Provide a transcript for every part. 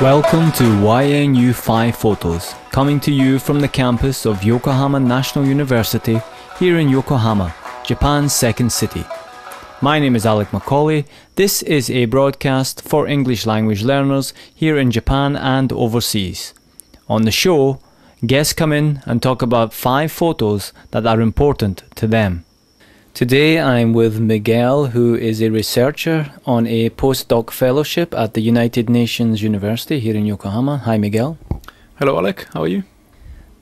Welcome to YNU5 Photos, coming to you from the campus of Yokohama National University here in Yokohama, Japan's second city. My name is Alec Macaulay. This is a broadcast for English language learners here in Japan and overseas. On the show, guests come in and talk about 5 photos that are important to them. Today I'm with Miguel, who is a researcher on a postdoc fellowship at the United Nations University here in Yokohama. Hi Miguel. Hello Alec, how are you?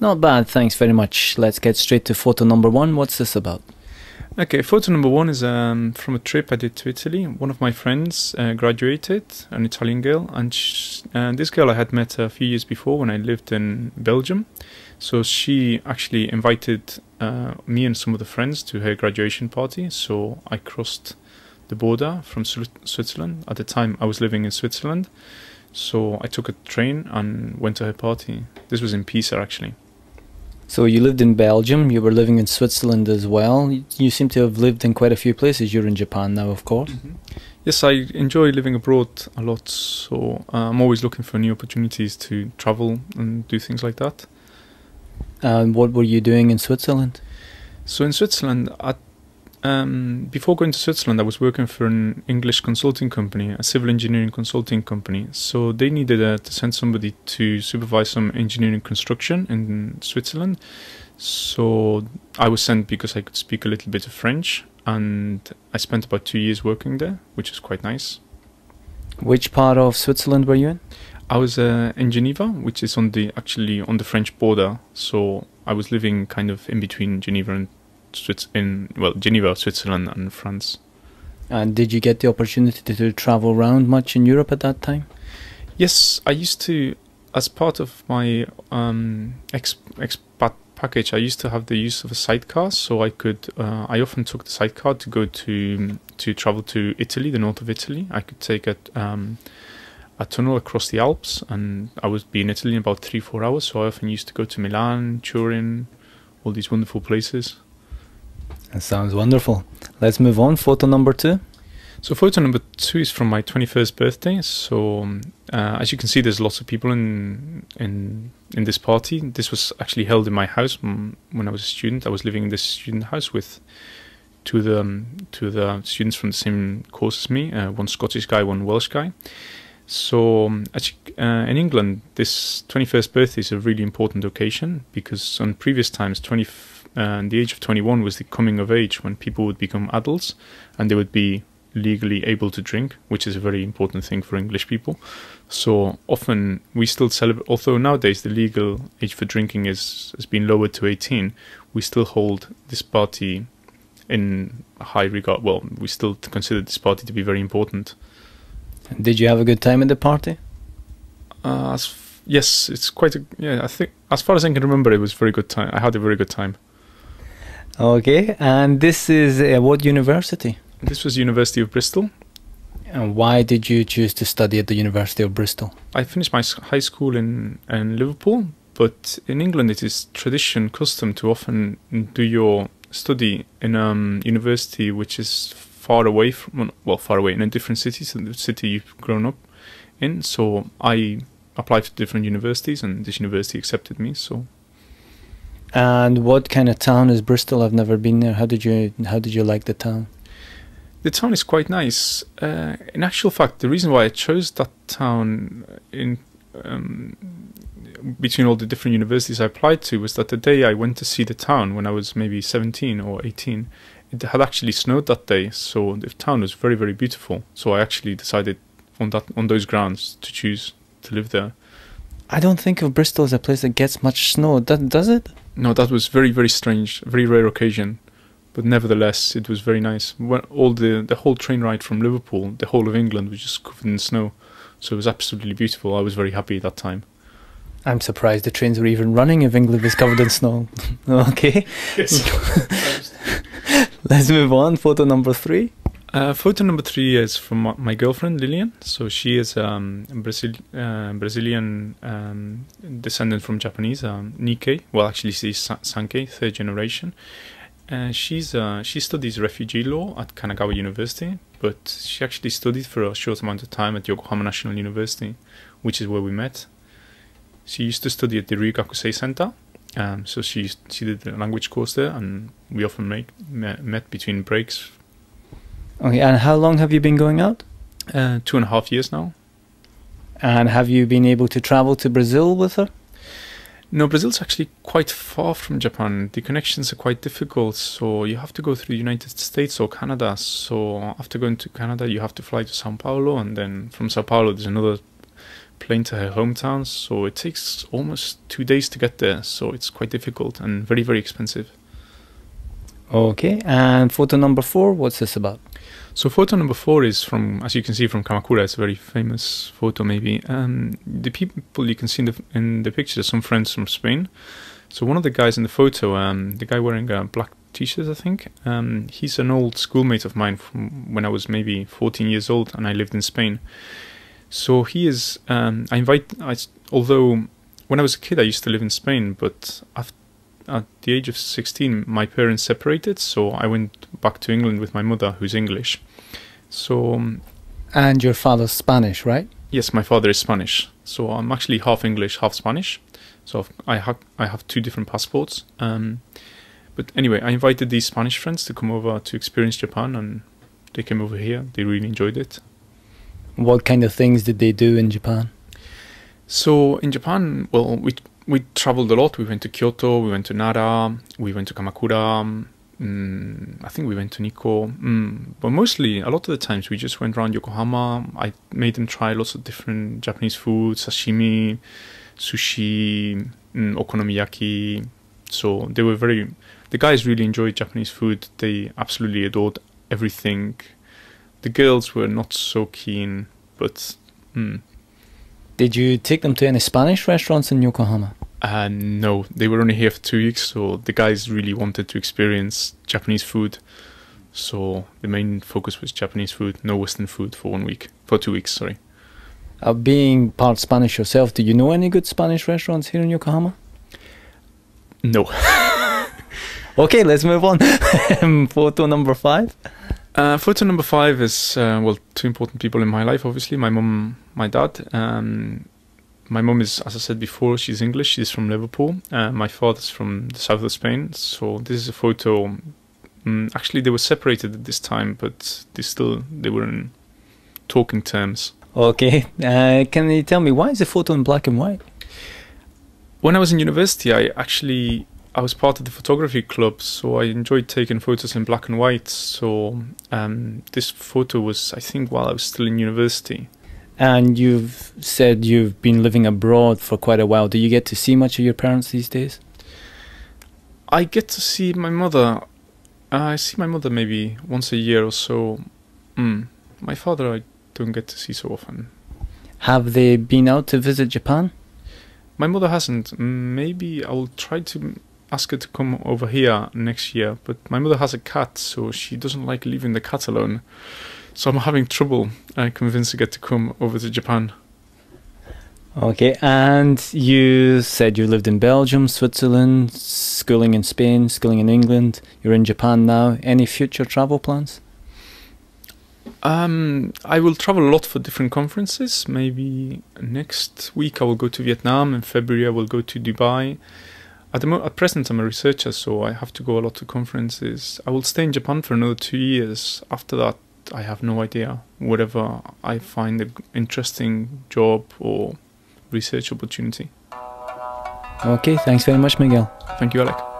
Not bad, thanks very much. Let's get straight to photo number 1. What's this about? Okay, photo number 1 is from a trip I did to Italy. One of my friends graduated, an Italian girl, and this girl I had met a few years before when I lived in Belgium. So she actually invited me and some of the friends to her graduation party. So I crossed the border from Switzerland. At the time I was living in Switzerland. So I took a train and went to her party. This was in Pisa actually. So you lived in Belgium, you were living in Switzerland as well. You seem to have lived in quite a few places. You're in Japan now, of course. Mm-hmm. Yes, I enjoy living abroad a lot. So I'm always looking for new opportunities to travel and do things like that. And what were you doing in Switzerland? So in Switzerland, before going to Switzerland, I was working for an English consulting company, a civil engineering consulting company. So they needed to send somebody to supervise some engineering construction in Switzerland. So I was sent because I could speak a little bit of French, and I spent about 2 years working there, which was quite nice. Which part of Switzerland were you in? I was in Geneva, which is actually on the French border. So I was living kind of in between Geneva and Geneva, Switzerland, and France. And did you get the opportunity to travel around much in Europe at that time? Yes, I used to, as part of my expat package, I used to have the use of a sidecar. So I I often took the sidecar to go to travel to Italy, the north of Italy. I could take a tunnel across the Alps, and I would be in Italy in about 3-4 hours. So I often used to go to Milan, Turin, all these wonderful places. That sounds wonderful. Let's move on. Photo number 2. So photo number 2 is from my 21st birthday. So as you can see, there's lots of people in this party. This was actually held in my house when I was a student. I was living in this student house with two of the students from the same course as me, one Scottish guy, one Welsh guy. So in England, this 21st birthday is a really important occasion because on previous times, the age of 21 was the coming of age when people would become adults and they would be legally able to drink, which is a very important thing for English people. So often we still celebrate, although nowadays the legal age for drinking has been lowered to 18, we still hold this party in high regard. Well, we still consider this party to be very important. Did you have a good time at the party? Yes, it's quite I think as far as I can remember, it was a very good time. I had a very good time. Okay, and this is what university? This was University of Bristol. And why did you choose to study at the University of Bristol? I finished my high school in Liverpool, but in England it is custom to often do your study in university which is far away in a different city, so the city you've grown up in. So I applied to different universities, and this university accepted me. So. And what kind of town is Bristol? I've never been there. How did you like the town? The town is quite nice. In actual fact, the reason why I chose that town between all the different universities I applied to was that the day I went to see the town, when I was maybe 17 or 18, it had actually snowed that day, so the town was very, very beautiful. So I actually decided on those grounds to choose to live there. I don't think of Bristol as a place that gets much snow. Does it? No, that was very, very strange, very rare occasion. But nevertheless, it was very nice. The whole train ride from Liverpool, the whole of England was just covered in snow. So it was absolutely beautiful. I was very happy at that time. I'm surprised the trains were even running if England was covered in snow. Okay. Yes. Let's move on. Photo number 3. Photo number 3 is from my girlfriend Lillian. So she is Brazilian descendant from Japanese, Nikkei. Well, actually she's Sankei, 3rd generation. She studies refugee law at Kanagawa University, but she actually studied for a short amount of time at Yokohama National University, which is where we met. She used to study at the Ryugakusei Center, so she did the language course there, and we often met between breaks. Okay, and how long have you been going out? 2.5 years now. And have you been able to travel to Brazil with her? No, Brazil's actually quite far from Japan. The connections are quite difficult, so you have to go through the United States or Canada. So after going to Canada, you have to fly to Sao Paulo, and then from Sao Paulo there's another plane to her hometown. So it takes almost 2 days to get there, so it's quite difficult and very, very expensive. Okay, and photo number 4, what's this about? So photo number 4 is from, as you can see, from Kamakura. It's a very famous photo, maybe. The people you can see in the picture are some friends from Spain. So one of the guys in the photo, the guy wearing a black t-shirt, I think, he's an old schoolmate of mine from when I was maybe 14 years old and I lived in Spain. So he is, although when I was a kid I used to live in Spain, but at the age of 16 my parents separated, so I went back to England with my mother, who's English. So and your father's Spanish, right? Yes, my father is Spanish, so I'm actually half English, half Spanish, so I have 2 different passports. But anyway, I invited these Spanish friends to come over to experience Japan, and they came over here. They really enjoyed it. What kind of things did they do in Japan? So in Japan, well, we traveled a lot. We went to Kyoto, we went to Nara, we went to Kamakura, I think we went to Nikko, but mostly, a lot of the times, we just went around Yokohama. I made them try lots of different Japanese food, sashimi, sushi, okonomiyaki. So the guys really enjoyed Japanese food. They absolutely adored everything. The girls were not so keen, but Did you take them to any Spanish restaurants in Yokohama? No, they were only here for 2 weeks, so the guys really wanted to experience Japanese food. So the main focus was Japanese food, no Western food for 2 weeks, sorry. Being part Spanish yourself, do you know any good Spanish restaurants here in Yokohama? No. Okay, let's move on. Photo number 5. Photo number 5 is, well, 2 important people in my life, obviously. My mum, my dad. My mum is, as I said before, she's English. She's from Liverpool. My father's from the south of Spain. So this is a photo. Actually, they were separated at this time, but they were in talking terms. Okay. Can you tell me, why is the photo in black and white? When I was in university, I was part of the photography club, so I enjoyed taking photos in black and white. So this photo was, I think, while I was still in university. And you've said you've been living abroad for quite a while. Do you get to see much of your parents these days? I get to see my mother. I see my mother maybe once a year or so. My father I don't get to see so often. Have they been out to visit Japan? My mother hasn't. Maybe I'll try to ask her to come over here next year, but my mother has a cat, so she doesn't like leaving the cat alone. So I'm having trouble convincing her to come over to Japan. Okay, and you said you lived in Belgium, Switzerland, schooling in Spain, schooling in England. You're in Japan now. Any future travel plans? I will travel a lot for different conferences. Maybe next week I will go to Vietnam. In February I will go to Dubai. At present I'm a researcher, so I have to go a lot to conferences. I will stay in Japan for another 2 years. After that, I have no idea. Whatever I find an interesting job or research opportunity. Okay, thanks very much, Miguel. Thank you, Alec.